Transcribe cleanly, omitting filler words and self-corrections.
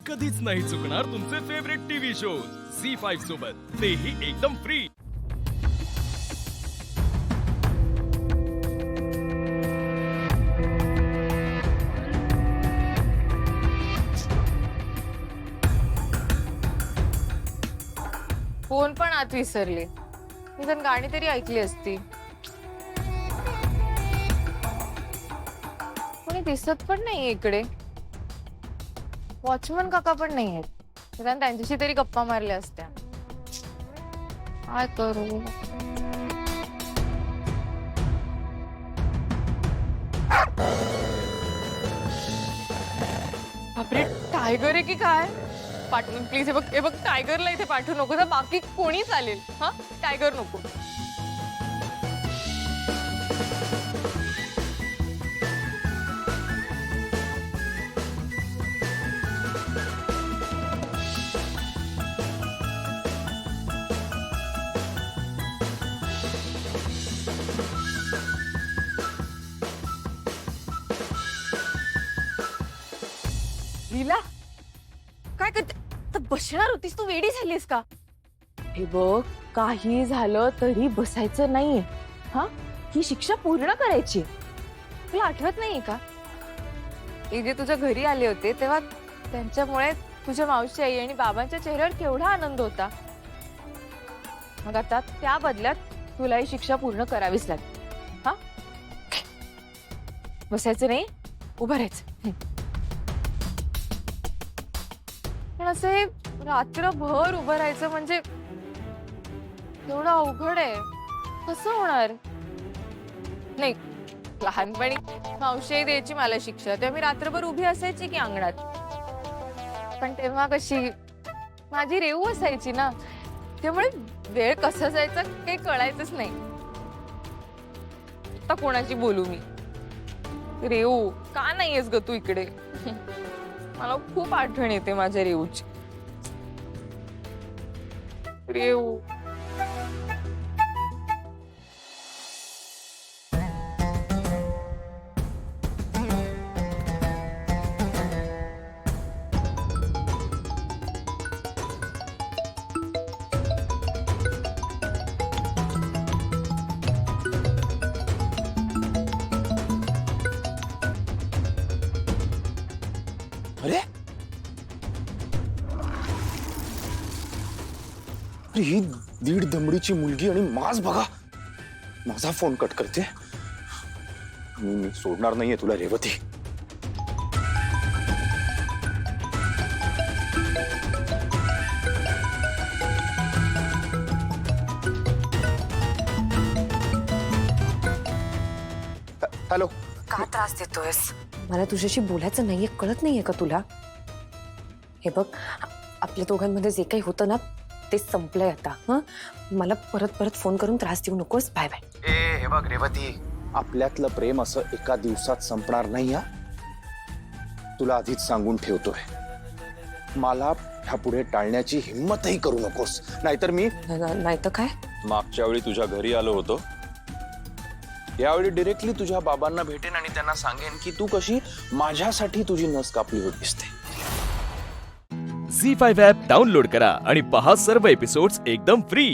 कधीच नाही चुकणार तुमचे फेवरेट टीव्ही शोज झी5 सोबत, तेही एकदम फ्री। फोन पण आत विसरले, निदान गाणी तरी ऐकली असती। कोणी दिसत पण नाहीये इकडे, वॉचमन काका पण नाहीयेत, निदान त्यांच्याशी तरी गप्पा मारल्या असत्या। काय करू? बापरे, टायगर आहे की काय? पाठवून प्लीज, हे बघ टायगरला इथे पाठवू नको, तर बाकी कोणी चालेल, हा टायगर नको। लीला, काय करते? तर बसणार होतीस तू, वेडी झालीस का? हे बघ, काही झालं तरी बसायचं नाहीये, हा? ही शिक्षा पूर्ण करायची। तुला आठवत नाहीये का, जे तुझ्या घरी आले होते तेव्हा त्यांच्यामुळे तुझ्या मावशी आई आणि बाबांच्या चेहऱ्यावर केवढा आनंद होता। मग आता त्या बदल्यात तुला ही शिक्षा पूर्ण करावीच लागेल, हा? बसायचं नाही, उभं राहायचं। पण असे रात्रभर उभं राहायचं म्हणजे एवढं अवघड आहे, कसं होणार? नाही, लहानपणी मावशी द्यायची मला शिक्षा, तेव्हा मी रात्रभर उभी असायची की अंगणात, पण तेव्हा कशी माझी रेऊ असायची ना, त्यामुळे वेळ कसा जायचा काही कळायचंच नाही। आता कोणाची बोलू मी? रेऊ, का नाहीयेस ग तू इकडे? मला खूप आठवण येते माझ्या रेऊची। रेऊ, अरे अरे ही दीड दमडीची मुलगी आणि माझ बघा, माझा फोन कट करते। मी सोडणार नाहीये तुला रेवती। हॅलो, का त्रास देतोयस? मला तुझ्याशी बोलायचं नाहीये, कळत नाहीये का तुला? हे बघ, आपल्या दोघांमध्ये जे काही होतं ना ते संपलंय आता, हं? मला परत परत फोन करून त्रास देऊ नकोस। Bye bye. हे बघ रेवती, आपल्यातलं प्रेम असं एका दिवसात संपणार नाही हा, तुला आधीच सांगून ठेवतोय। मला ह्यापुढे टाळण्याची हिम्मतही करू नकोस, नाहीतर मी नाही तर काय? मागच्या वेळी तुझ्या घरी आलो होतो, यावेळी डायरेक्टली तुझ्या बाबांना भेटेन आणि त्यांना सांगेन की तू कशी माझ्यासाठी तुझी नस कापली होतीस ते। झी5 ॲप डाउनलोड करा आणि पहा सर्व एपिसोड्स एकदम फ्री।